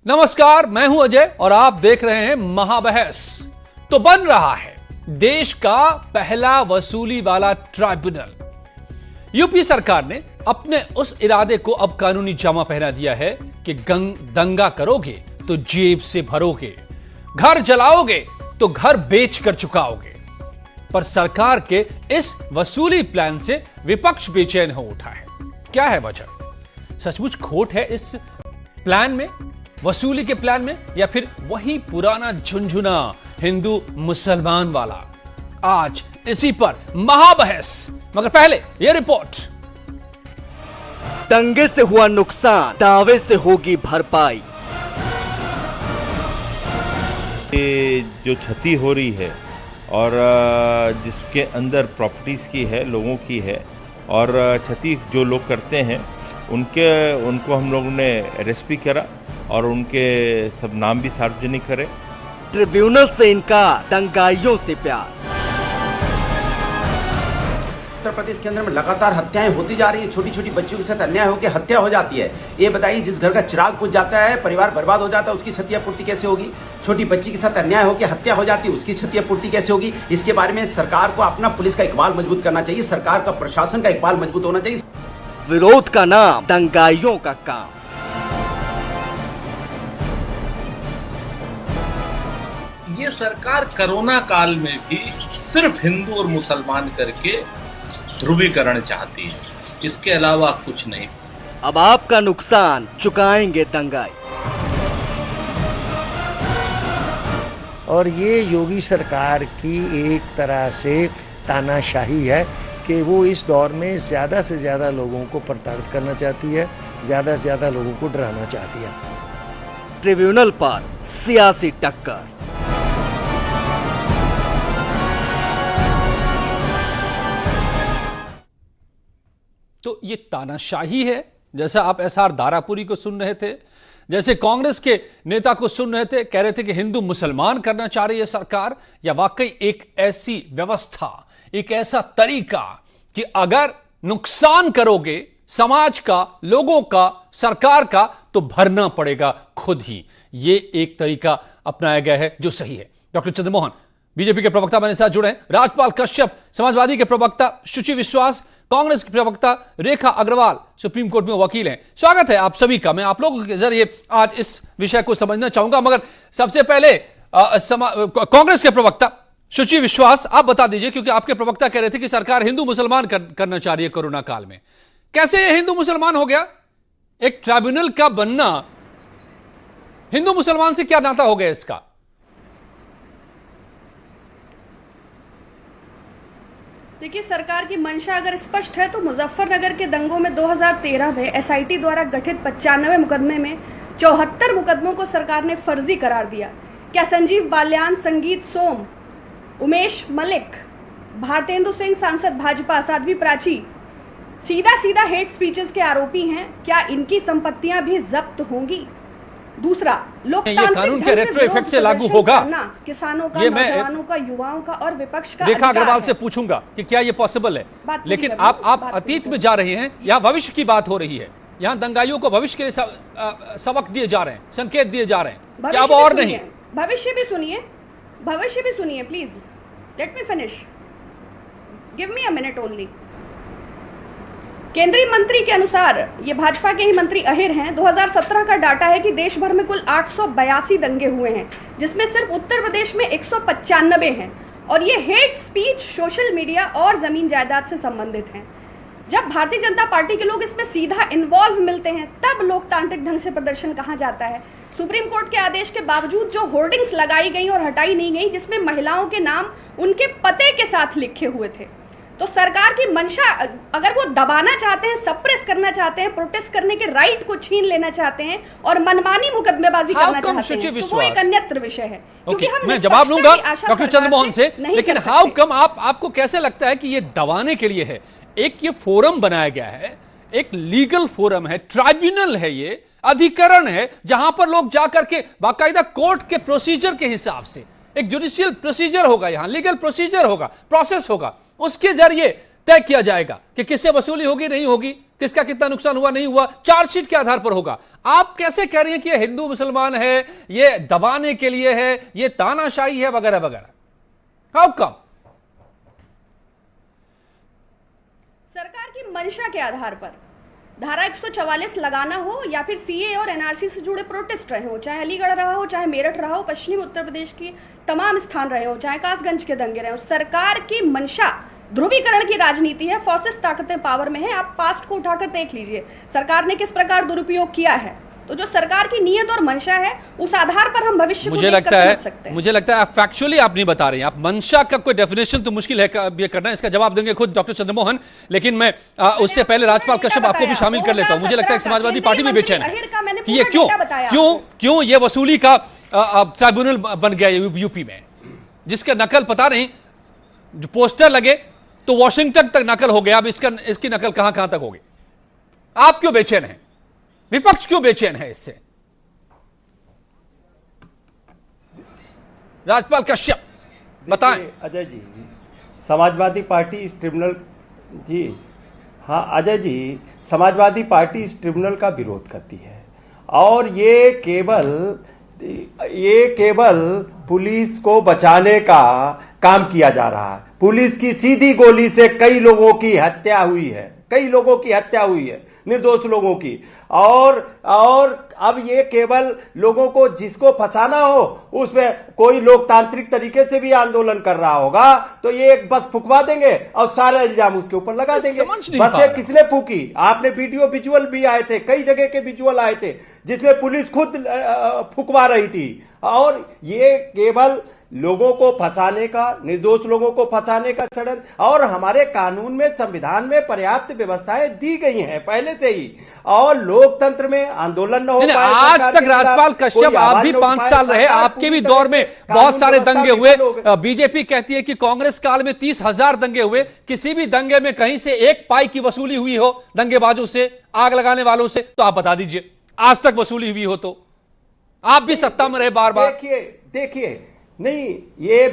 नमस्कार, मैं हूं अजय और आप देख रहे हैं महाबहस। तो बन रहा है देश का पहला वसूली वाला ट्राइब्यूनल। यूपी सरकार ने अपने उस इरादे को अब कानूनी जामा पहना दिया है कि दंगा करोगे तो जेब से भरोगे, घर जलाओगे तो घर बेच कर चुकाओगे। पर सरकार के इस वसूली प्लान से विपक्ष बेचैन हो उठा है। क्या है वजह? सचमुच खोट है इस प्लान में, वसूली के प्लान में, या फिर वही पुराना झुंझुना हिंदू मुसलमान वाला? आज इसी पर महाबहस। मगर पहले यह रिपोर्ट। दंगे से हुआ नुकसान, दावे से होगी भरपाई। ये जो क्षति हो रही है और जिसके अंदर प्रॉपर्टीज की है, लोगों की है, और क्षति जो लोग करते हैं उनको हम लोगों ने अरेस्ट भी करा और उनके सब नाम भी सार्वजनिक करे। ट्रिब्यूनल से इनकार, दंगाइयों से प्यार। उत्तर प्रदेश के अंदर में लगातार हत्याएं होती जा रही है। छोटी छोटी बच्चियों के साथ अन्याय होकर हत्या हो जाती है। ये बताइए, जिस घर का चिराग बुझ जाता है, परिवार बर्बाद हो जाता है, उसकी क्षतिपूर्ति कैसे होगी? छोटी बच्ची के साथ अन्याय होकर हत्या हो जाती है, उसकी क्षतिपूर्ति कैसे होगी? इसके बारे में सरकार को अपना पुलिस का इकबाल मजबूत करना चाहिए, सरकार का प्रशासन का इकबाल मजबूत होना चाहिए। विरोध का नाम, दंगाइयों का काम। ये सरकार कोरोना काल में भी सिर्फ हिंदू और मुसलमान करके ध्रुवीकरण चाहती है, इसके अलावा कुछ नहीं। अब आपका नुकसान चुकाएंगे दंगाई। और ये योगी सरकार की एक तरह से तानाशाही है कि वो इस दौर में ज्यादा से ज्यादा लोगों को प्रताड़ित करना चाहती है, ज्यादा से ज्यादा लोगों को डराना चाहती है। ट्रिब्यूनल पर सियासी टक्कर। तो ये तानाशाही है, जैसा आप एसआर दारापुरी को सुन रहे थे, जैसे कांग्रेस के नेता को सुन रहे थे, कह रहे थे कि हिंदू मुसलमान करना चाह रही है सरकार, या वाकई एक ऐसी व्यवस्था, एक ऐसा तरीका कि अगर नुकसान करोगे समाज का, लोगों का, सरकार का, तो भरना पड़ेगा खुद ही। ये एक तरीका अपनाया गया है जो सही है। डॉक्टर चंद्रमोहन बीजेपी के प्रवक्ता मेरे साथ जुड़े हैं, राजपाल कश्यप समाजवादी के प्रवक्ता, शुचि विश्वास कांग्रेस की प्रवक्ता, रेखा अग्रवाल सुप्रीम कोर्ट में वकील हैं। स्वागत है आप सभी का। मैं आप लोगों के जरिए आज इस विषय को समझना चाहूंगा, मगर सबसे पहले कांग्रेस के प्रवक्ता शुचि विश्वास, आप बता दीजिए, क्योंकि आपके प्रवक्ता कह रहे थे कि सरकार हिंदू मुसलमान करना चाह रही है कोरोना काल में। कैसे यह हिंदू मुसलमान हो गया? एक ट्राइब्यूनल का बनना हिंदू मुसलमान से क्या नाता हो गया इसका? देखिए, सरकार की मंशा अगर स्पष्ट है तो मुजफ्फरनगर के दंगों में 2013 में एसआईटी द्वारा गठित 95 मुकदमे में 74 मुकदमों को सरकार ने फर्जी करार दिया। क्या संजीव बाल्यान, संगीत सोम, उमेश मलिक, भारतेंदु सिंह सांसद भाजपा, साध्वी प्राची सीधा हेट स्पीचेस के आरोपी हैं? क्या इनकी संपत्तियां भी जब्त होंगी? दूसरा, लोकतांत्रिक कानून के रेट्रो इफेक्ट से लागू होगा? किसानों का, नौजवानों का, युवाओं का और विपक्ष का। रेखा अग्रवाल से पूछूंगा कि क्या यह पॉसिबल है, लेकिन आप अतीत में जा रहे हैं, यहां भविष्य की बात हो रही है। यहां दंगाइयों को भविष्य के लिए सबक दिए जा रहे हैं, संकेत दिए जा रहे हैं, क्या अब और नहीं? भविष्य भी सुनिए please, let me finish, give me a minute only. केंद्रीय मंत्री के अनुसार, ये भाजपा के ही मंत्री अहिर हैं, 2017 का डाटा है कि देश भर में कुल 882 दंगे हुए हैं, जिसमें सिर्फ उत्तर प्रदेश में 195 हैं, और ये हेट स्पीच सोशल मीडिया और जमीन जायदाद से संबंधित हैं। जब भारतीय जनता पार्टी के लोग इसमें सीधा इन्वॉल्व मिलते हैं, तब लोकतांत्रिक ढंग से प्रदर्शन कहाँ जाता है? सुप्रीम कोर्ट के आदेश के बावजूद जो होर्डिंग्स लगाई गई और हटाई नहीं गई, जिसमें महिलाओं के नाम उनके पते के साथ लिखे हुए थे, तो सरकार की मंशा, अगर वो दबाना चाहते हैं, सप्रेस करना चाहते हैं, प्रोटेस्ट करने के राइट को छीन लेना चाहते हैं और मनमानी मुकदमेबाजी करना चाहते हैं, तो वो एक अन्यत्र विषय है। क्योंकि हम मैं जवाब लूंगा डॉक्टर चंद्रमोहन से, लेकिन हाउ कम आपको कैसे लगता है कि ये दबाने के लिए है? एक ये फोरम बनाया गया है, एक लीगल फोरम है, ट्राइब्यूनल है, ये अधिकरण है, जहां पर लोग जाकर के बाकायदा कोर्ट के प्रोसीजर के हिसाब से एक जुडिशियल प्रोसीजर होगा, यहां लीगल प्रोसीजर होगा, प्रोसेस होगा, उसके जरिए तय किया जाएगा कि किससे वसूली होगी नहीं होगी, किसका कितना नुकसान हुआ नहीं हुआ चार्जशीट के आधार पर होगा। आप कैसे कह रही हैं कि ये हिंदू मुसलमान है, ये दबाने के लिए है, ये तानाशाही है वगैरह वगैरह? How come? सरकार की मंशा के आधार पर धारा 144 लगाना हो या फिर सीए और एनआरसी से जुड़े प्रोटेस्ट रहे हो, चाहे अलीगढ़ रहा हो, चाहे मेरठ रहा हो, पश्चिमी उत्तर प्रदेश की तमाम स्थान रहे हो, चाहे कासगंज के दंगे रहे हो, सरकार की मंशा ध्रुवीकरण की राजनीति है। फॉसिस्ट ताकतें पावर में है। आप पास्ट को उठाकर देख लीजिए सरकार ने किस प्रकार दुरुपयोग किया है। तो जो सरकार की नीयत और मंशा है उस आधार पर हम भविष्य को देखकर समझ सकते हैं। मुझे लगता है आप फैक्चुअली आप नहीं बता रहे हैं। आप मंशा का कोई डेफिनेशन तो मुश्किल है ये करना, इसका जवाब देंगे खुद डॉक्टर चंद्रमोहन, लेकिन मैं उससे पहले राजपाल कश्यप आपको भी शामिल कर लेता हूं। मुझे लगता है समाजवादी पार्टी भी बेचैन है कि ये क्यों ये वसूली का ट्राइब्यूनल बन गया यूपी में, जिसका नकल पता नहीं, पोस्टर लगे तो वॉशिंगटन तक नकल हो गया, अब इसकी नकल कहां कहां तक होगी। आप क्यों बेचैन हैं? विपक्ष क्यों बेचैन है इससे? राजपाल कश्यप बताएं। अजय जी, समाजवादी पार्टी इस ट्रिब्यूनल जी, हाँ अजय जी, समाजवादी पार्टी इस ट्रिब्यूनल का विरोध करती है और ये केवल पुलिस को बचाने का काम किया जा रहा है। पुलिस की सीधी गोली से कई लोगों की हत्या हुई है, निर्दोष लोगों की। और अब ये केवल लोगों को जिसको फंसाना हो उसमें कोई लोकतांत्रिक तरीके से भी आंदोलन कर रहा होगा तो ये एक बस फुकवा देंगे और सारा इल्जाम उसके ऊपर लगा देंगे। बस ये किसने फूकी? आपने वीडियो विजुअल भी आए थे, कई जगह के विजुअल आए थे जिसमें पुलिस खुद फुकवा रही थी। और ये केवल लोगों को फंसाने का, निर्दोष लोगों को फंसाने का षड्यंत्र। और हमारे कानून में, संविधान में पर्याप्त व्यवस्थाएं दी गई हैं पहले से ही, और लोकतंत्र में आंदोलन न हो पाए। आज तक राजपाल कश्यप आप भी 5 साल रहे, आपके भी दौर में बहुत सारे दंगे हुए। बीजेपी कहती है कि कांग्रेस काल में 30,000 दंगे हुए, किसी भी दंगे में कहीं से एक पाई की वसूली हुई हो दंगेबाजों से, आग लगाने वालों से, तो आप बता दीजिए आज तक वसूली हुई हो तो? आप भी सत्ता में रहे बार बार। देखिए नहीं, ये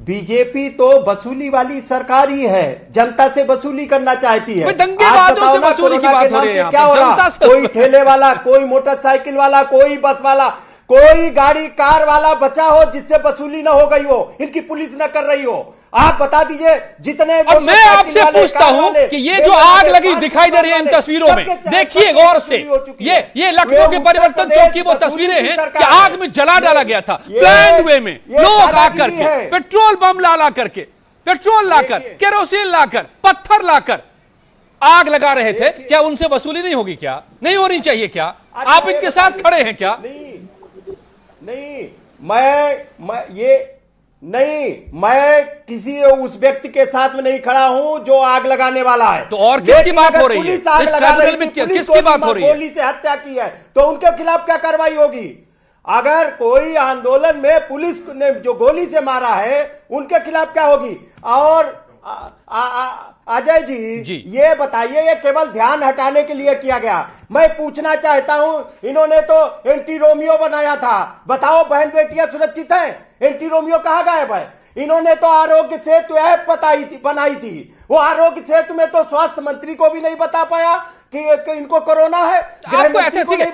बीजेपी तो वसूली वाली सरकार ही है, जनता से वसूली करना चाहती है। दंगेबाजों से वसूली की बात हो रही है, क्या हो रहा? कोई ठेले वाला, कोई मोटरसाइकिल वाला, कोई बस वाला, कोई गाड़ी कार वाला बचा हो जिससे वसूली ना हो गई हो, इनकी पुलिस ना कर रही हो? आप बता दीजिए जितने। और मैं आपसे पूछता हूं कि ये जो आग लगी दिखाई दे रही है इन तस्वीरों में, देखिए गौर से, ये लखनऊ के परिवर्तन चौक की वो तस्वीरें हैं कि आग में जला डाला गया था प्लान्ड वे में। लोग आकर के पेट्रोल बम ला करके, पेट्रोल लाकर, केरोसिन लाकर, पत्थर लाकर आग लगा रहे थे। क्या उनसे वसूली नहीं होगी? क्या नहीं होनी चाहिए? क्या आप इनके साथ खड़े हैं? क्या मैं किसी उस व्यक्ति के साथ में नहीं खड़ा हूं जो आग लगाने वाला है। तो और किसकी बात हो रही है? इस ट्रिब्यूनल में किसकी बात हो रही है? गोली से हत्या की है तो उनके खिलाफ क्या कार्रवाई होगी? अगर कोई आंदोलन में पुलिस ने जो गोली से मारा है उनके खिलाफ क्या होगी? और अजय जी ये बताइए, ये केवल ध्यान हटाने के लिए किया गया? मैं पूछना चाहता हूं, इन्होंने तो एंटी रोमियो बनाया था, बताओ बहन बेटियां सुरक्षित हैं? एंटी रोमियो कहाँ गायब है? इन्होंने तो आरोग्य सेतु ऐप बनाई थी, वो आरोग्य सेतु में तो स्वास्थ्य मंत्री को भी नहीं बता पाया कि इनको कोरोना है, आपको ऐसा ठीक है।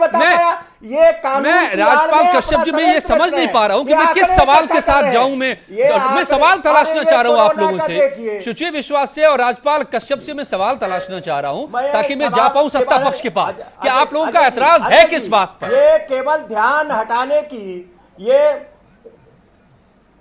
ये कानून मैं राजपाल कश्यप जी, मैं ये समझ नहीं पा रहा हूं कि मैं किस सवाल के साथ जाऊं। मैं सवाल तलाशना चाह रहा हूं आप लोगों से, शुचि विश्वास से और राजपाल कश्यप से मैं सवाल तलाशना चाह रहा हूं ताकि मैं जा पाऊं सत्ता पक्ष के पास कि आप लोगों का एतराज है किस बात पर। ये केवल ध्यान हटाने की, ये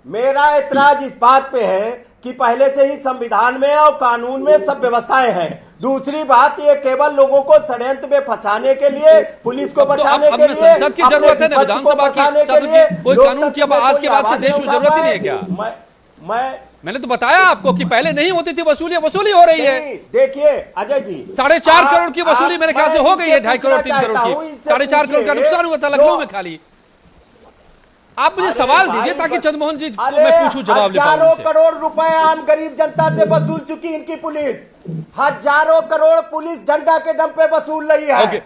मेरा एतराज इस बात पे है कि पहले से ही संविधान में और कानून में सब व्यवस्थाएं हैं। दूसरी बात, ये केवल लोगों को षड्यंत्र में फंसाने के लिए, पुलिस को बचाने के लिए, संसद की जरूरत है ना, विधानसभा की कोई कानून की आज के बाद से देश में जरूरत ही नहीं है क्या? मैंने तो बताया आपको कि पहले नहीं होती थी वसूली हो रही है। देखिए अजय जी, 4.5 करोड़ की वसूली मेरे ख्याल से हो गई है, 2.5 करोड़ 3 करोड़ की, 4.5 करोड़ का नुकसान हुआ था लखनऊ में खाली। आप मुझे सवाल दीजिए ताकि चंद्रमोहन जी को मैं पूछूं, जवाब दे पाऊं हजारों उनसे। करोड़ रुपए आम गरीब जनता से वसूल चुकी इनकी पुलिस, हजारों करोड़ पुलिस डंडा के दम पे वसूल रही है। ओके,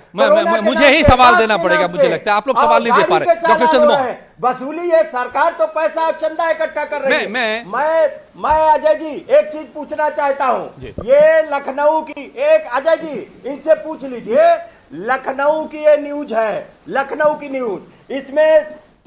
मुझे ही सवाल देना पड़ेगा, मुझे लगता है आप लोग सवाल नहीं दे पा रहे। डॉक्टर चंद्रमोहन, वसूली है, सरकार तो पैसा और चंदा इकट्ठा कर रही है। मैं अजय जी एक चीज पूछना चाहता हूं, ये लखनऊ की एक, अजय जी इनसे पूछ लीजिए, लखनऊ की ये न्यूज है, लखनऊ की न्यूज, इसमें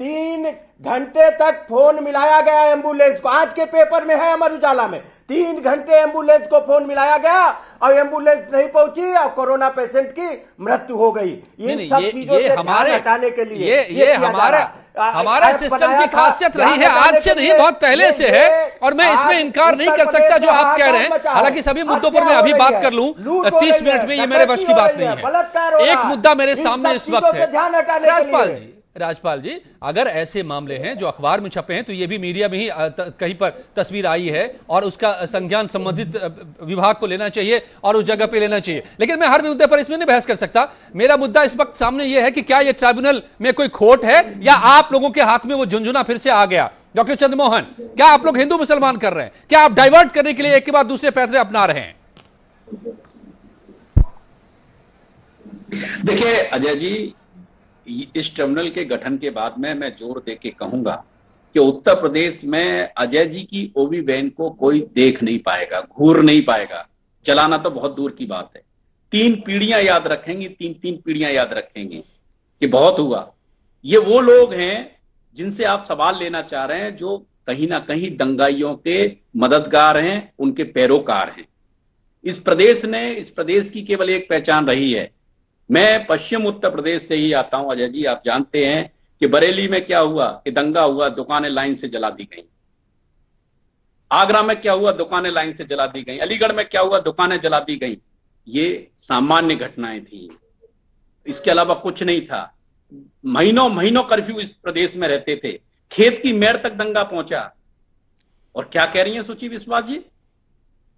3 घंटे तक फोन मिलाया गया एम्बुलेंस को, आज के पेपर में है अमर उजाला में, 3 घंटे एम्बुलेंस को फोन मिलाया गया और एम्बुलेंस नहीं पहुंची और कोरोना पेशेंट की मृत्यु हो गई। इन सब चीजों से ध्यान हटाने के लिए ये हमारा सिस्टम की खासियत रही है, आज से नहीं बहुत पहले से है, और मैं इसमें इनकार नहीं कर सकता जो आप कह रहे हैं। हालांकि सभी मुद्दों पर मैं अभी बात कर लूं, 30 मिनट में ये मेरे वश की बात नहीं है। एक मुद्दा मेरे सामने इस वक्त है, राजपाल जी, अगर ऐसे मामले हैं जो अखबार में छपे हैं तो ये भी मीडिया में ही कहीं पर तस्वीर आई है और उसका संज्ञान संबंधित विभाग को लेना चाहिए और उस जगह पे लेना चाहिए। लेकिन मैं हर मुद्दे पर इसमें नहीं बहस कर सकता। मेरा मुद्दा इस वक्त सामने ये है कि क्या ये ट्राइब्यूनल में कोई खोट है या आप लोगों के हाथ में वो झुंझुना फिर से आ गया। डॉक्टर चंद्रमोहन, क्या आप लोग हिंदू मुसलमान कर रहे हैं? क्या आप डाइवर्ट करने के लिए एक के बाद दूसरे पैतरे अपना रहे हैं? देखिए अजय जी, इस ट्रिब्यूनल के गठन के बाद में मैं जोर दे के कहूंगा कि उत्तर प्रदेश में अजय जी की ओबी बहन को कोई देख नहीं पाएगा, घूर नहीं पाएगा, चलाना तो बहुत दूर की बात है। 3 पीढ़ियां याद रखेंगी, 3 पीढ़ियां याद रखेंगी कि बहुत हुआ। ये वो लोग हैं जिनसे आप सवाल लेना चाह रहे हैं, जो कहीं ना कहीं दंगाइयों के मददगार हैं, उनके पैरोकार हैं। इस प्रदेश की केवल एक पहचान रही है। मैं पश्चिम उत्तर प्रदेश से ही आता हूं अजय जी, आप जानते हैं कि बरेली में क्या हुआ कि दंगा हुआ, दुकानें लाइन से जला दी गई। आगरा में क्या हुआ, दुकानें लाइन से जला दी गई। अलीगढ़ में क्या हुआ, दुकानें जला दी गई। ये सामान्य घटनाएं थी, इसके अलावा कुछ नहीं था। महीनों महीनों कर्फ्यू इस प्रदेश में रहते थे, खेत की मेड़ तक दंगा पहुंचा। और क्या कह रही हैं सुची विश्वास जी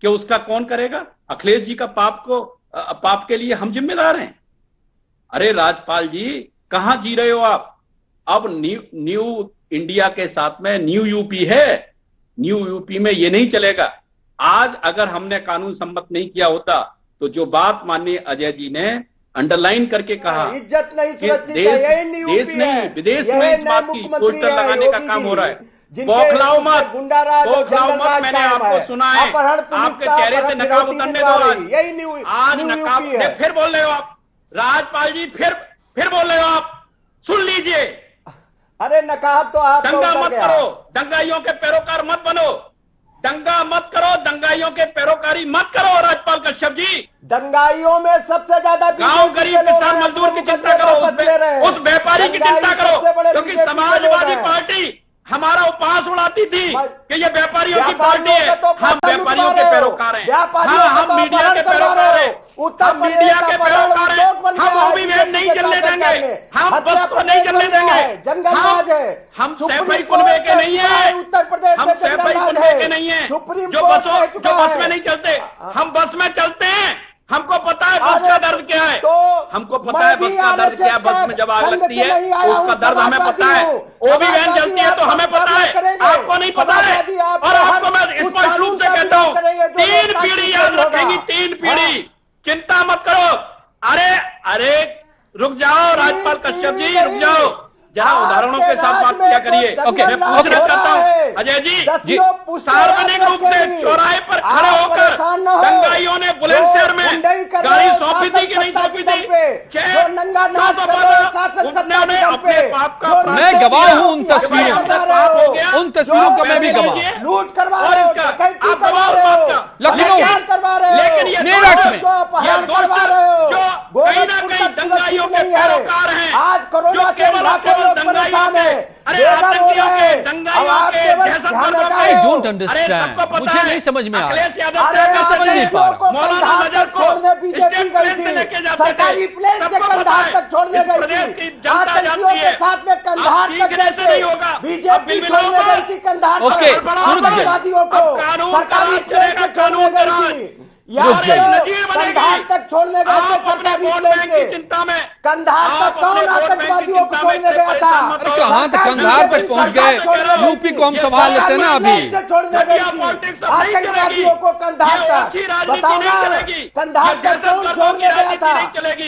कि उसका कौन करेगा? अखिलेश जी का पाप के लिए हम जिम्मेदार हैं। अरे राजपाल जी, कहां जी रहे हो आप? अब न्यू इंडिया के साथ में न्यू यूपी है, न्यू यूपी में ये नहीं चलेगा। आज अगर हमने कानून सम्मत नहीं किया होता तो जो बात माननीय अजय जी ने अंडरलाइन करके कहा, इज्जत नहीं सुरक्षित है, देश नहीं विदेश में इस बात की पोस्टर लगाने का काम हो रहा है। बौखलाओ मत, मैंने आपको सुना है, आपके चेहरे से नकाब उतरने दो। आज नकाब फिर बोल रहे हो आप राजपाल जी, फिर बोल रहे हो आप, सुन लीजिए। अरे नकाब तो आप दंगा मत करो, दंगाइयों के पैरोकार मत बनो, दंगा मत करो, दंगाइयों के पैरोकारी मत करो। राजपाल कश्यप जी, दंगाइयों में सबसे ज्यादा गांव गरीब किसान मजदूर की चिंता करो, उस व्यापारी की चिंता करो, क्योंकि समाजवादी पार्टी हमारा उपहास उड़ाती थी कि ये व्यापारियों की पार्टी है। हम व्यापारियों के पैरोकार हैं, हम मीडिया के पैरोकार हैं, हम मीडिया के पैरोकार हैं। हम ओबी बहन नहीं चलने देंगे, हम बस को नहीं चलने देंगे। हम सैफई कुनबे के नहीं है, उत्तर प्रदेश हम सैफई कुनबे के नहीं है जो बस में नहीं चलते। हम बस में चलते हैं, हमको पता है बस का दर्द क्या है, हमको पता है बस का दर्द क्या है। बस में जब आग लगती है उसका दर्द हमें पता है। ओबी बहन जलती है तो हमें पता है, आपको नहीं पता है। और आपको मैं स्पष्ट रूप से कहता हूँ, 3 पीढ़ी याद रखेंगी, 3 पीढ़ी, चिंता मत करो। अरे रुक जाओ राजपाल कश्यप जी, रुक जाओ जरा, उदाहरणों के साथ बात क्या करिए। मैं पूछना चाहता हूँ अजय जी, सार्वजनिक रूप से चौराहे पर खड़े होकर दंगाइयों ने बुलंदशहर में गाड़ी सौंपी थी कि नहीं सौंपी थी? मैं गवाह हूँ उन तस्वीरों का, मैं भी गवाह। लूट करवा रहे हो, डकैती करवा रहे हो, लखनऊ, लेकिन ये मेरठ में करवा रहे हो, कहीं ना कहीं दंगाइयों के पैरोकार हैं। आज कोरोना से लाखों लोग परेशान है, बेघर हो रहे हैं। अब आप केवल ध्यान I don't understand, मुझे नहीं समझ में आ रहा, मैं समझ नहीं पा रहा। कंधार तक छोड़ने बीजेपी गई थी, सरकारी प्लेन से कंधार तक छोड़ने गई थी, आतंकियों के साथ में कंधार तक गए थे, बीजेपी छोड़ने गई थी कंधार तक, आतंकवादियों को सरकारी प्लेन से छोड़ने गई थी। रुक जाइए। कंधार तक छोड़ने गए थे सरकारी प्लेन से, कंधार तक कौन आतंकवादियों को छोड़ने गया था? अरे कहां तक कंधार तक पहुंच गए? यूपी को हम संभाल लेते ना अभी। से छोड़ने गई थी आतंकवादियों को कंधार तक, बताओ ना कंधार तक कौन छोड़ने गया था?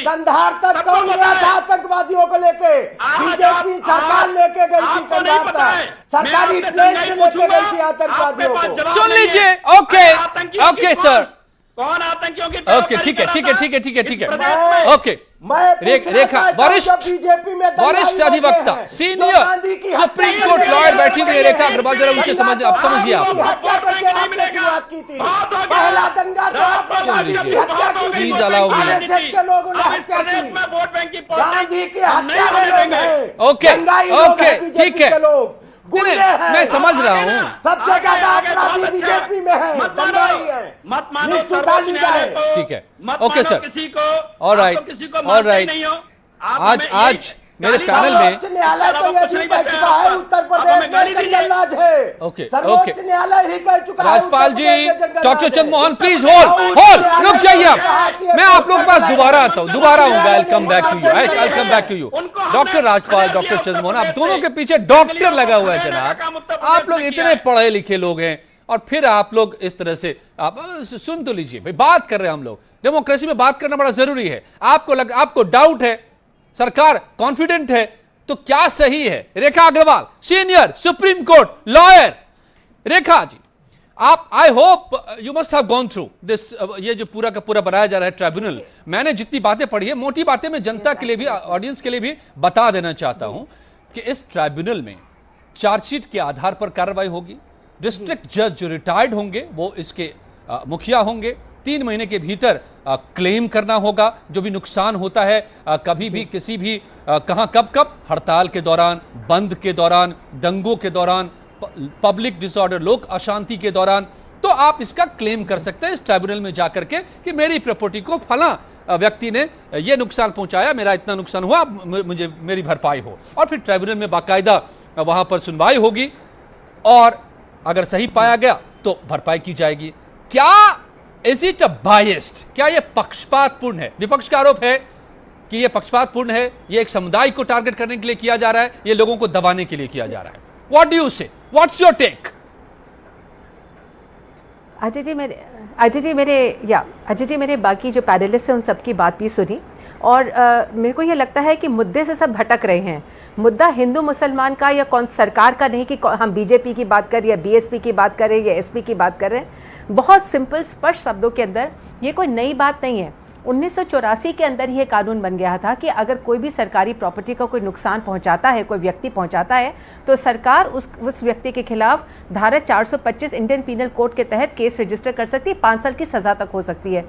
कंधार तक कौन गया था आतंकवादियों को लेके? बीजेपी सरकार लेके गई थी कंधार तक, सरकारी प्लेन से लेके गई थी आतंकवादियों को। सुन लीजिए। ओके ओके सर, कौन आतंकियों की? ओके ठीक है ठीक है ठीक है ठीक है ठीक है ओके। रेखा वरिष्ठ बीजेपी में वरिष्ठ अधिवक्ता सीनियर सुप्रीम कोर्ट लॉयर बैठी हुई है रेखा अग्रवाल, जरा उनसे समझिए आप हत्या करके आपने शुरुआत की थी, पहला दंगा तो आपने गांधी की हत्या की थी, प्लीज अलाउ मी। आरएसएस के लोगों ने हत्या की, गांधी की हत्या के लोग हैं। ओके ओके ठीक है, मैं समझ रहा हूँ। सबसे ज्यादा अपराधी बीजेपी में है, दंगाई है, लिस्ट उठा ली जाए। ठीक है ओके सर, ऑलराइट। आज मेरे पैनल में सर्वोच्च न्यायालय तो ये भी कह चुका है उत्तर प्रदेश में जंगल राज है। ओके सर्वोच्च न्यायालय ही कह चुका है राज्यपाल जी, डॉक्टर चंद्रमोहन प्लीज होल्ड रुक जाइए आप, मैं आप लोगों के पास दोबारा आता हूँ, दोबारा आऊंगा। I come back to you, I come back to you. Doctor Rajyapal, doctor Chandramohan, आप दोनों के पीछे डॉक्टर लगा हुआ है जनाब। आप लोग इतने पढ़े लिखे लोग हैं और फिर आप लोग इस तरह से, आप सुन तो लीजिए भाई, बात कर रहे हैं हम लोग, डेमोक्रेसी में बात करना बड़ा जरूरी है। आपको डाउट है, सरकार कॉन्फिडेंट है, तो क्या सही है? Rekha Agarwal senior supreme court lawyer. Rekha ji, आप I hope you must have gone through this, ये जो पूरा का पूरा बनाया जा रहा है ट्राइब्यूनल, मैंने जितनी बातें पढ़ी है, मोटी बातें मैं जनता के लिए भी, ऑडियंस के लिए भी बता देना चाहता हूं कि इस ट्राइब्यूनल में चार्जशीट के आधार पर कार्रवाई होगी। डिस्ट्रिक्ट जज जो रिटायर्ड होंगे वो इसके मुखिया होंगे। 3 महीने के भीतर क्लेम करना होगा जो भी नुकसान होता है, कभी भी किसी भी कहां कब हड़ताल के दौरान, बंद के दौरान, दंगों के दौरान, पब्लिक डिसऑर्डर, लोक अशांति के दौरान, तो आप इसका क्लेम कर सकते हैं इस ट्राइब्यूनल में जाकर के कि मेरी प्रॉपर्टी को फला व्यक्ति ने ये नुकसान पहुंचाया, मेरा इतना नुकसान हुआ, मुझे मेरी भरपाई हो। और फिर ट्राइब्यूनल में बाकायदा वहां पर सुनवाई होगी और अगर सही पाया गया तो भरपाई की जाएगी। क्या इज इट अ बायस्ड, क्या यह पक्षपातपूर्ण है? विपक्ष का आरोप है कि यह पक्षपातपूर्ण है, यह एक समुदाय को टारगेट करने के लिए किया जा रहा है, यह लोगों को दबाने के लिए किया जा रहा है। व्हाट डू यू से, what's your take? Ajay ji मेरे बाकी जो पैनलिस्ट हैं उन सबकी बात भी सुनी और मेरे को ये लगता है कि मुद्दे से सब भटक रहे हैं। मुद्दा हिंदू मुसलमान का या कौन सरकार का नहीं कि हम बीजेपी की बात कर रहे हैं या बीएसपी की बात कर रहे हैं या एसपी की बात कर रहे हैं। बहुत सिंपल स्पष्ट शब्दों के अंदर ये कोई नई बात नहीं है। 1984 के अंदर ये कानून बन गया था कि अगर कोई भी सरकारी प्रॉपर्टी का कोई नुकसान पहुंचाता है, कोई व्यक्ति पहुंचाता है, तो सरकार उस व्यक्ति के खिलाफ धारा 425 इंडियन पीनल कोड के तहत केस रजिस्टर कर सकती है, 5 साल की सजा तक हो सकती है।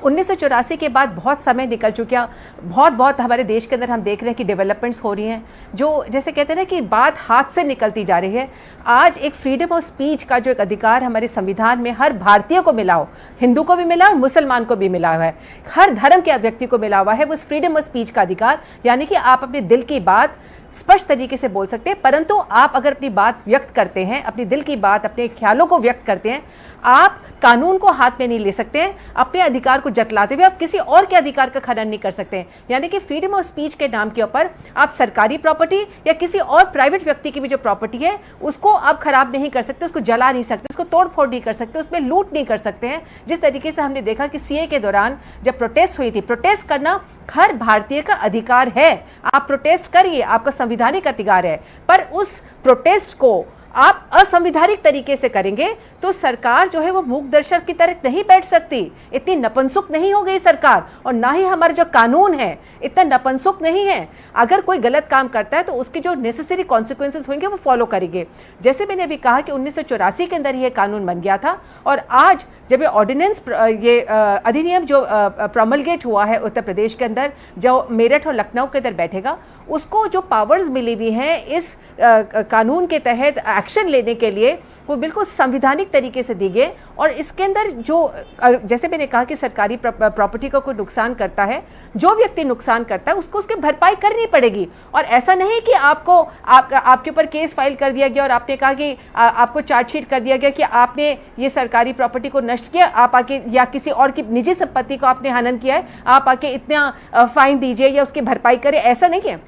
1984 के बाद बहुत समय निकल चुका, बहुत हमारे देश के अंदर हम देख रहे हैं कि डेवलपमेंट्स हो रही हैं, जो जैसे कहते हैं ना कि बात हाथ से निकलती जा रही है। आज एक फ्रीडम ऑफ स्पीच का जो एक अधिकार हमारे संविधान में हर भारतीय को मिला हो, हिंदू को भी मिला और मुसलमान को भी मिला हुआ है, हर धर्म के व्यक्ति को मिला हुआ है वो फ्रीडम ऑफ स्पीच का अधिकार, यानी कि आप अपने दिल की बात स्पष्ट तरीके से बोल सकते हैं। परंतु आप अगर अपनी बात व्यक्त करते हैं, अपनी दिल की बात, अपने ख्यालों को व्यक्त करते हैं, आप कानून को हाथ में नहीं ले सकते हैं। अपने अधिकार को जतलाते हुए आप किसी और के अधिकार का खनन नहीं कर सकते हैं। यानी कि फ्रीडम ऑफ स्पीच के नाम के ऊपर आप सरकारी प्रॉपर्टी या किसी और प्राइवेट व्यक्ति की भी जो प्रॉपर्टी है उसको आप खराब नहीं कर सकते, उसको जला नहीं सकते, उसको तोड़ फोड़ नहीं कर सकते, उसमें लूट नहीं कर सकते हैं। जिस तरीके से हमने देखा कि सीए के दौरान जब प्रोटेस्ट हुई थी, प्रोटेस्ट करना हर भारतीय का अधिकार है, आप प्रोटेस्ट करिए, आपका संवैधानिक अधिकार है, पर उस प्रोटेस्ट को आप असंवैधानिक तरीके से करेंगे तो सरकार जो है वो मूक दर्शक की तरह नहीं बैठ सकती। इतनी नपुंसक नहीं हो गई सरकार, और ना ही हमारा जो कानून है इतना नपुंसक नहीं है। अगर कोई गलत काम करता है तो उसके जो नेसेसरी कॉन्सिक्वेंसेस होंगे वो फॉलो करेंगे। जैसे मैंने अभी कहा कि 1984 के अंदर ये कानून बन गया था, और आज जब ये ऑर्डिनेंस, ये अधिनियम जो प्रोमलगेट हुआ है उत्तर प्रदेश के अंदर, जो मेरठ और लखनऊ के अंदर बैठेगा, उसको जो पावर्स मिली हुई हैं इस कानून के तहत एक्शन लेने के लिए वो बिल्कुल संवैधानिक तरीके से दी गई। और इसके अंदर जो जैसे मैंने कहा कि सरकारी प्रॉपर्टी का कोई नुकसान करता है, जो व्यक्ति नुकसान करता है उसको उसकी भरपाई करनी पड़ेगी। और ऐसा नहीं कि आपके ऊपर केस फाइल कर दिया गया और आपने कहा कि आपको चार्जशीट कर दिया गया कि आपने ये सरकारी प्रॉपर्टी को नष्ट किया, आप आके या किसी और की निजी संपत्ति को आपने हनन किया है, आप आके इतना फाइन दीजिए या उसकी भरपाई करें, ऐसा नहीं है।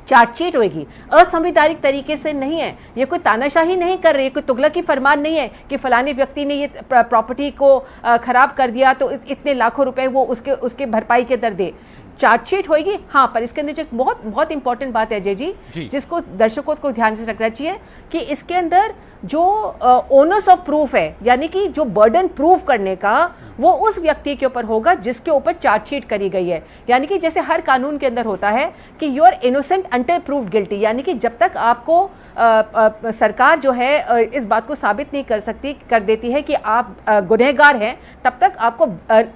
चार्जशीट होगी, असंवैधानिक तरीके से नहीं है, ये कोई तानाशाही नहीं कर रही है, कोई तुगलक की फरमान नहीं है कि फलाने व्यक्ति ने ये प्रॉपर्टी को खराब कर दिया तो इतने लाखों रुपए वो उसके भरपाई के दर दे। चार्जशीट होगी, हाँ, पर इसके अंदर जो बहुत बहुत इंपॉर्टेंट बात है अजय जी, जिसको दर्शकों को ध्यान से रखना चाहिए कि इसके अंदर जो ओनर्स ऑफ प्रूफ है, यानी कि जो बर्डन प्रूफ करने का, वो उस व्यक्ति के ऊपर होगा जिसके ऊपर चार्जशीट करी गई है। यानी कि जैसे हर कानून के अंदर होता है कि you are innocent until proved guilty, यानी कि जब तक आपको सरकार जो है इस बात को साबित नहीं कर देती है कि आप गुनहगार हैं, तब तक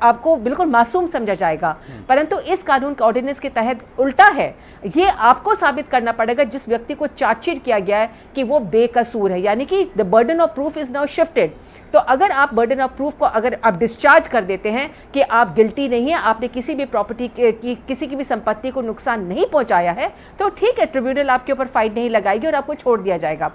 आपको बिल्कुल मासूम समझा जाएगा। परंतु इस कानून का ऑर्डिनेंस के तहत उल्टा है, ये आपको साबित करना पड़ेगा जिस व्यक्ति को चार्जशीट किया गया है कि वो बेकसूर है, यानी कि the burden of proof is now shifted. तो अगर आप बर्डन ऑफ प्रूफ को अगर आप डिस्चार्ज कर देते हैं कि आप गिल्टी नहीं है, आपने किसी भी प्रॉपर्टी की किसी की भी संपत्ति को नुकसान नहीं पहुंचाया है, तो ठीक है, ट्रिब्यूनल आपके ऊपर फाइन नहीं लगाएगी और आपको छोड़ दिया जाएगा।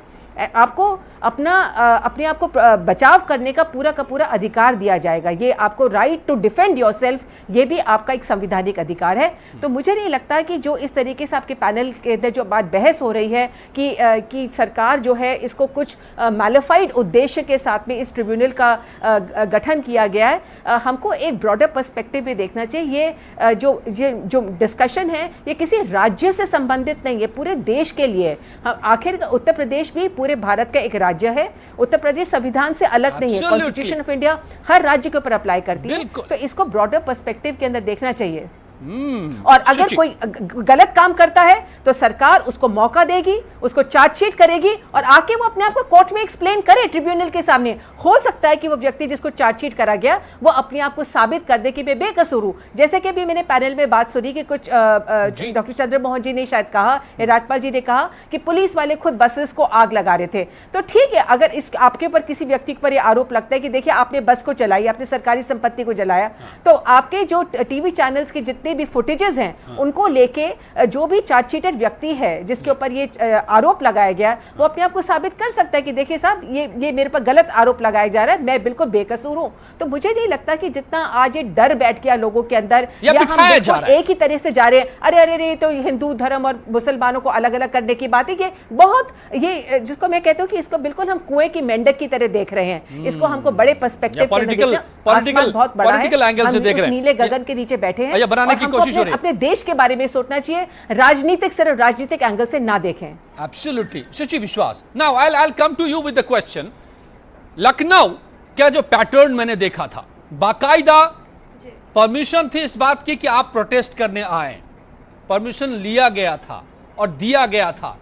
आपको अपने आप को बचाव करने का पूरा अधिकार दिया जाएगा। ये आपको राइट टू डिफेंड योरसेल्फ, ये भी आपका एक संवैधानिक अधिकार है। तो मुझे नहीं लगता कि जो इस तरीके से आपके पैनल के अंदर जो बात बहस हो रही है कि सरकार जो है इसको कुछ मैलिफाइड उद्देश्य के साथ में इस ट्रिब्यूनल का गठन किया गया है, हमको एक ब्रॉडर पर्सपेक्टिव में देखना चाहिए। ये जो डिस्कशन है ये किसी राज्य से संबंधित नहीं है, पूरे देश के लिए। आखिर उत्तर प्रदेश भी पूरे भारत का एक राज्य है। उत्तर प्रदेश संविधान से अलग नहीं है, कॉन्स्टिट्यूशन ऑफ इंडिया हर राज्य के ऊपर अप्लाई करती है। तो इसको ब्रॉडर पर्सपेक्टिव के अंदर देखना चाहिए। और अगर कोई गलत काम करता है तो सरकार उसको मौका देगी, उसको चार्जशीट करेगी और आके वो अपने आप को कोर्ट में एक्सप्लेन करे ट्रिब्यूनल के सामने। हो सकता है कि वो व्यक्ति जिसको चार्जशीट करा गया वो अपने आप को साबित कर दे कि मैं बेकसूर हूं। जैसे कि अभी मैंने पैनल में बात सुनी कि कुछ डॉक्टर चंद्रमोहन जी ने शायद कहा, राज्यपाल जी ने कहा कि पुलिस वाले खुद बसेस को आग लगा रहे थे। तो ठीक है, अगर इस आपके ऊपर किसी व्यक्ति पर यह आरोप लगता है कि देखिए आपने बस को जलाई, आपने सरकारी संपत्ति को जलाया, तो आपके जो टीवी चैनल्स के जितने भी फुटेजेस हैं उनको लेके जो भी चार्जशीटेड व्यक्ति है जिसके ऊपर ये आरोप लगाया गया, वो अपने आप को साबित कर सकता है कि देखिए साहब ये मेरे पर गलत आरोप लगाया जा रहा है, मैं बिल्कुल बेकसूर हूं। तो मुझे नहीं लगता कि जितना आज ये डर बैठ गया लोगों के अंदर या हम एक ही तरह से जा रहे हैं, अरे तो हिंदू धर्म और मुसलमानों को अलग अलग करने की बात है, ये जिसको मैं कहता हूं कि इसको बिल्कुल हम कुएं की मेंढक की तरह देख रहे हैं। इसको हमको बड़े पर्सपेक्टिव बहुत बड़ा है, नीले गगन के नीचे बैठे हैं, बनाने की कोशिश हो रही है। अपने देश के बारे में सोचना चाहिए, सिर्फ राजनीतिक एंगल से ना देखें। एब्सोल्युटली। शुचि विश्वास, now I'll come to you with the question। Lucknow क्या जो पैटर्न मैंने देखा था, बाकायदा परमिशन थी इस बात की कि आप प्रोटेस्ट करने आए, परमिशन लिया गया था और दिया गया था।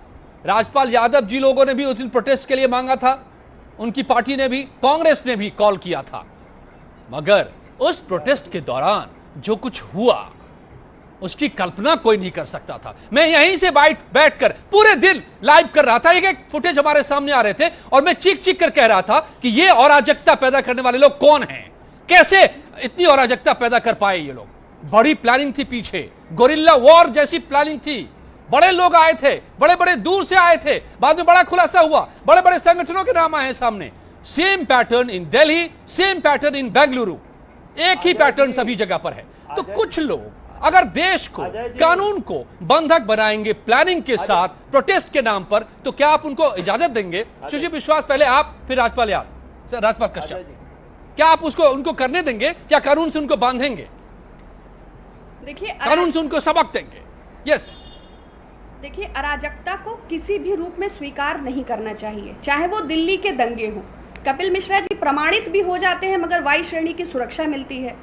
राजपाल यादव जी लोगों ने भी उस दिन प्रोटेस्ट के लिए मांगा था, उनकी पार्टी ने भी, कांग्रेस ने भी कॉल किया था। मगर उस प्रोटेस्ट के दौरान जो कुछ हुआ उसकी कल्पना कोई नहीं कर सकता था। मैं यहीं से बैठकर पूरे दिन लाइव कर रहा था, एक फुटेज हमारे सामने आ रहे थे और मैं चीख कर कह रहा था कि ये अराजकता पैदा करने वाले लोग कौन हैं, कैसे इतनी अराजकता पैदा कर पाए ये लोग। बड़ी प्लानिंग थी पीछे, गोरिल्ला वॉर जैसी प्लानिंग थी, बड़े लोग आए थे, बड़े दूर से आए थे, बाद में बड़ा खुलासा हुआ, बड़े संगठनों के नाम आए सामने। Same pattern in Delhi, same pattern in Bengaluru, एक ही पैटर्न सभी जगह पर है। तो कुछ लोग अगर देश को, कानून को बंधक बनाएंगे प्लानिंग के साथ प्रोटेस्ट के नाम पर, तो क्या आप उनको इजाजत देंगे? शुचि विश्वास पहले आप, फिर राजपाल कश्यप, क्या आप उनको करने देंगे या कानून से उनको बांधेंगे? देखिए, कानून से उनको सबक देंगे? यस। देखिए, अराजकता को किसी भी रूप में स्वीकार नहीं करना चाहिए, चाहे वो दिल्ली के दंगे हो। कपिल मिश्रा जी प्रमाणित भी हो जाते हैं मगर वाई श्रेणी की सुरक्षा मिलती है।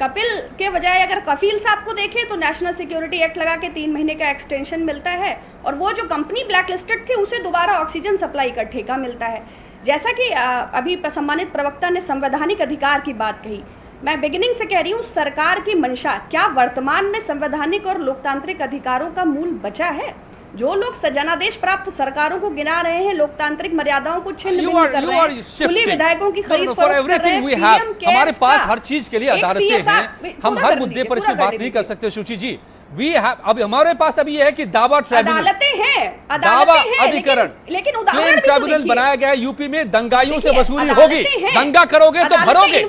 कपिल के बजाय अगर कफील साहब को देखें तो नेशनल सिक्योरिटी एक्ट लगा के 3 महीने का एक्सटेंशन मिलता है और वो जो कंपनी ब्लैकलिस्टेड थी उसे दोबारा ऑक्सीजन सप्लाई का ठेका मिलता है। जैसा कि अभी सम्मानित प्रवक्ता ने संवैधानिक अधिकार की बात कही, मैं बिगिनिंग से कह रही हूँ, सरकार की मंशा क्या वर्तमान में संवैधानिक और लोकतांत्रिक अधिकारों का मूल बचा है? जो लोग जनादेश प्राप्त सरकारों को गिना रहे हैं, लोकतांत्रिक मर्यादाओं को छिन्न नहीं कर रहे हैं, खुली विधायकों की खरीद फरोख्त कर रहे हैं, हमारे पास हर चीज के लिए अदालतें हैं, हम हर मुद्दे पर इस पर बात नहीं कर सकते। सुची जी, अब हमारे पास अभी यह है कि दावा ट्राइब्यूनल, अदालतें हैं, दावा अधिकरण, लेकिन क्लेम ट्राइब्यूनल बनाया गया है यूपी में। दंगाइयों से वसूली होगी, दंगा करोगे तो भरोगे,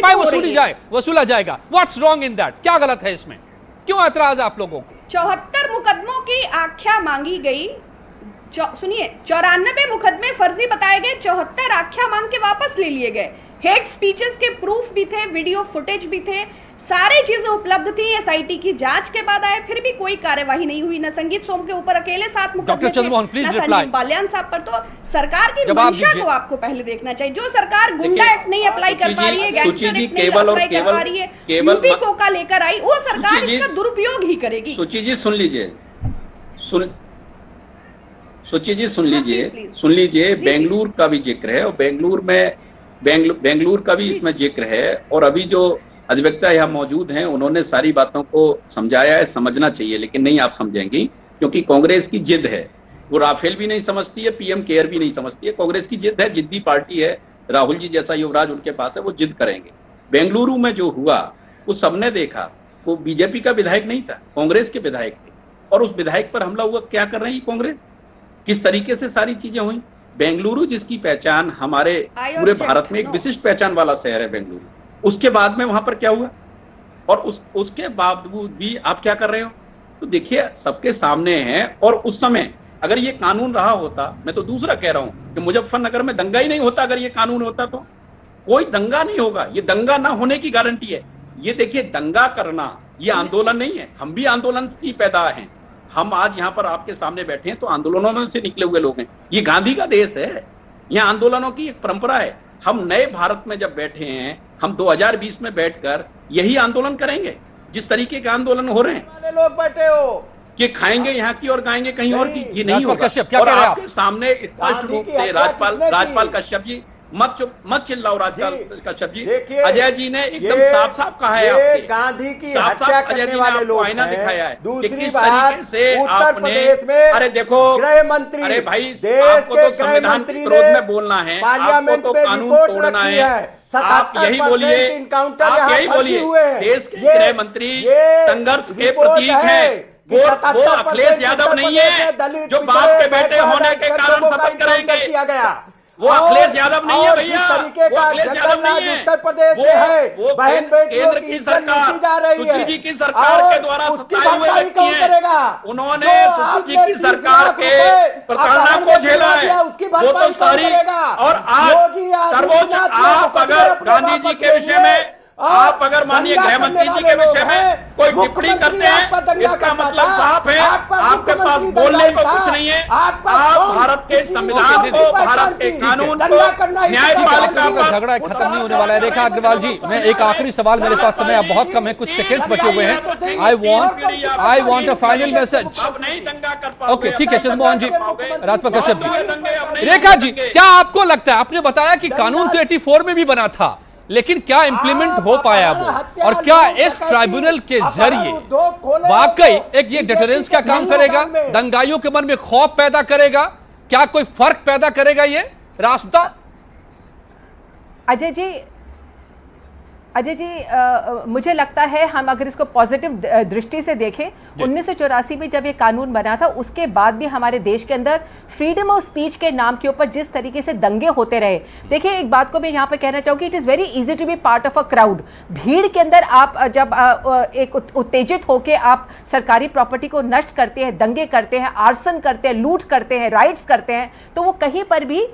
पाई वसूला जाएगा। What's wrong in that? क्या गलत है इसमें? क्यों एतराज आप लोगों को? 74 मुकदमों की आख्या मांगी गई, सुनिए 94 मुकदमे फर्जी बताए गए, 74 आख्या मांग के वापस ले लिए गए। हेट स्पीचेस के प्रूफ भी थे, वीडियो फुटेज भी थे, सारी चीजें उपलब्ध थी। एसआईटी की जांच के बाद आए, फिर भी कोई कार्यवाही नहीं हुई। न संगीत सोम के ऊपर अकेले 7 मुकदमे, doctor Chandramohan please reply. Balyan साहब पर तो सरकार की मंशा को आपको पहले देखना चाहिए। जो सरकार गुंडा एक्ट नहीं अप्लाई कर पा रही है, गैंगस्टर एक्ट नहीं अप्लाई कर पा रही है, यूपी कोका लेकर आई, वो सरकार इसका दुरुपयोग ही करेगी। सुची जी सुन लीजिए, सुची जी सुन लीजिए, बेंगलुरु का भी जिक्र है, और बेंगलुरु का भी इसमें जिक्र है। और अभी जो अधिवक्ता यहाँ मौजूद हैं, उन्होंने सारी बातों को समझाया है, समझना चाहिए, लेकिन नहीं आप समझेंगी, क्योंकि कांग्रेस की जिद है। वो राफेल भी नहीं समझती है, पीएम केयर भी नहीं समझती है। कांग्रेस की जिद है, जिद्दी पार्टी है, राहुल जी जैसा युवराज उनके पास है, वो जिद करेंगे। बेंगलुरु में जो हुआ वो सबने देखा, वो बीजेपी का विधायक नहीं था, कांग्रेस के विधायक थे, और उस विधायक पर हमला हुआ। क्या कर रही है कांग्रेस? किस तरीके से सारी चीजें हुई। बेंगलुरु जिसकी पहचान हमारे पूरे भारत में एक विशिष्ट पहचान वाला शहर है बेंगलुरु, उसके बाद में वहां पर क्या हुआ, और उसके बावजूद भी आप क्या कर रहे हो? तो देखिए सबके सामने है। और उस समय अगर ये कानून रहा होता, मैं तो दूसरा कह रहा हूं कि मुजफ्फरनगर में दंगा ही नहीं होता। अगर ये कानून होता तो कोई दंगा नहीं होगा, ये दंगा ना होने की गारंटी है। ये देखिए, दंगा करना ये आंदोलन नहीं है, हम भी आंदोलन की पैदा हैं। हम आज यहाँ पर आपके सामने बैठे हैं तो आंदोलनों में से निकले हुए लोग हैं। ये गांधी का देश है, यहाँ आंदोलनों की एक परंपरा है। हम नए भारत में जब बैठे हैं, हम 2020 में बैठकर यही आंदोलन करेंगे जिस तरीके के आंदोलन हो रहे हैं। लोग बैठे हो कि खाएंगे यहाँ की और गाएंगे कहीं और की, ये नहीं होगा। कश्यप क्या कह रहे हैं आप? सामने स्पष्ट रूप से राजपाल कश्यप जी, मत चिल्लाओ राजपाल कश्यप जी। अजय जी ने एकदम साफ साफ कहा है, ये गांधी की हत्या करने वाले लोग आईना दिखाया है। दूसरी बात, उत्तर प्रदेश में अरे देखो गृह मंत्री, अरे भाई देश के गृह मंत्री ने में बोलना है, पार्लियामेंट में रिपोर्ट रखी है। आप यही बोलिए, आप यही बोलिए, देश के गृह मंत्री संघर्ष के प्रतीक है। वो अखिलेश यादव नहीं है जो बाप के बेटे होने के कारण शपथ करेंगे। किया गया वो अखिलेश यादव नहीं है भैया, तरीके का जंगलराज उत्तर प्रदेश में है, बहन बेटियों की इज्जत लूटी जा रही है, जी की सरकार के द्वारा उसकी भरपाई कौन करेगा? उन्होंने जी की सरकार के प्रताड़ना को झेला है, उसकी वो तो भरपाई कौन सारी। करेगा? और आज सर्वोच्च, आप अगर गांधी जी के विषय में, आप अगर मानिए गृह मंत्री जी के विषय में कोई टिप्पणी करते हैं, इसका मतलब साफ है आपके पास बोलने को कुछ नहीं है। आप भारत के संविधान को, भारत के कानून को, न्यायपालिका का झगड़ा खत्म नहीं होने वाला है। रेखा अग्रवाल जी, मैं एक आखिरी सवाल, मेरे पास समय अब बहुत कम है, कुछ सेकंड्स बचे हुए हैं। I want a final message. Okay ठीक है, चंद्रमोहन जी, राजपाल कश्यप जी, रेखा जी, क्या आपको लगता है, आपने बताया कि कानून तो 84 में भी बना था, लेकिन क्या इंप्लीमेंट हो पाया वो, और क्या इस ट्राइब्यूनल के जरिए वाकई एक ये डिटरेंस का काम करेगा, दंगाइयों के मन में खौफ पैदा करेगा, क्या कोई फर्क पैदा करेगा ये रास्ता? अजय जी, मुझे लगता है हम अगर इसको पॉजिटिव दृष्टि से देखें, 1984 में जब ये कानून बना था, उसके बाद भी हमारे देश के अंदर फ्रीडम ऑफ स्पीच के नाम के ऊपर जिस तरीके से दंगे होते रहे। देखिए, एक बात को मैं यहाँ पे कहना चाहूंगी, it is very easy to be part of a crowd. भीड़ के अंदर आप जब एक उत्तेजित होकर आप सरकारी प्रॉपर्टी को नष्ट करते हैं, दंगे करते हैं, आर्सन करते हैं, लूट करते हैं, राइट्स करते हैं, तो वो कहीं पर भी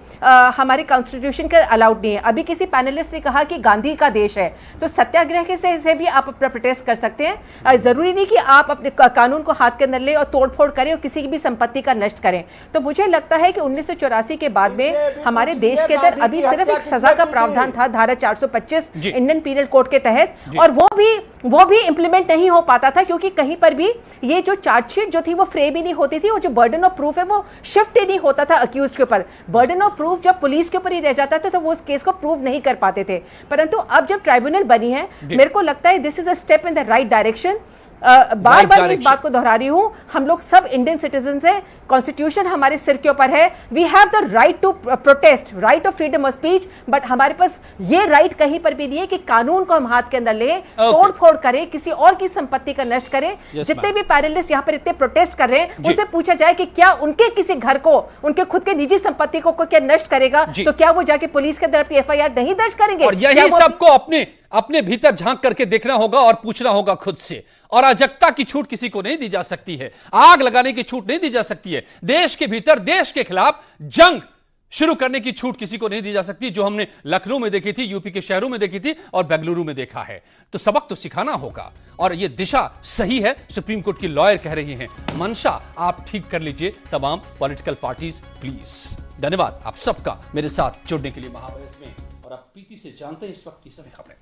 हमारे कॉन्स्टिट्यूशन के अलाउड नहीं है। अभी किसी पैनलिस्ट ने कहा कि गांधी का देश है, तो सत्याग्रह के से भी आप अपना प्रोटेस्ट कर सकते हैं। जरूरी नहीं कि आप अपने कानून को हाथ के अंदर ले और तोड़फोड़ करें और किसी की भी संपत्ति का नष्ट करें। तो मुझे लगता है कि 1984 के बाद में हमारे देश के अंदर अभी सिर्फ एक सजा का प्रावधान था, धारा 425 इंडियन पीनल कोड के तहत, और वो भी इंप्लीमेंट नहीं हो पाता था, क्योंकि कहीं पर भी ये जो चार्जशीट जो थी वो फ्रेम ही नहीं होती थी, और जो बर्डन ऑफ प्रूफ है वो शिफ्ट ही नहीं होता था अक्यूज्ड के ऊपर। बर्डन ऑफ प्रूफ जब पुलिस के ऊपर ही रह जाता था तो वो उस केस को प्रूव नहीं कर पाते थे। परंतु अब जब ट्राइब्यूनल बनी है, मेरे को लगता है this is a step in the right direction. बार बार मैं इस बात को दोहरा रही हूं, हम लोग सब इंडियन सिटीजन हैं, कॉन्स्टिट्यूशन हमारे सिर के ऊपर है, we have the right to protest, right of freedom of speech, but हमारे पास ये राइट कहीं पर भी नहीं है कि कानून को हम हाथ के अंदर ले, तोड़ फोड़ करें, किसी और की संपत्ति का नष्ट करें। जितने भी पैनलिस्ट यहाँ पर इतने प्रोटेस्ट कर रहे हैं, उनसे पूछा जाए कि क्या उनके किसी घर को, उनके खुद के निजी संपत्ति को क्या नष्ट करेगा, तो क्या वो जाके पुलिस के अंदर FIR नहीं दर्ज करेंगे? और यही सबको अपने भीतर झांक करके देखना होगा और पूछना होगा खुद से। अराजकता की छूट किसी को नहीं दी जा सकती है, आग लगाने की छूट नहीं दी जा सकती है, देश के भीतर देश के खिलाफ जंग शुरू करने की छूट किसी को नहीं दी जा सकती, जो हमने लखनऊ में देखी थी, यूपी के शहरों में देखी थी और बेंगलुरु में देखा है। तो सबक तो सिखाना होगा और यह दिशा सही है। सुप्रीम कोर्ट की लॉयर कह रही हैं, मंशा आप ठीक कर लीजिए तमाम पॉलिटिकल पार्टीज प्लीज। धन्यवाद आप सबका मेरे साथ जुड़ने के लिए महावयस में। और आप प्रीति से जानते हैं इस वक्त की सभी खबरें।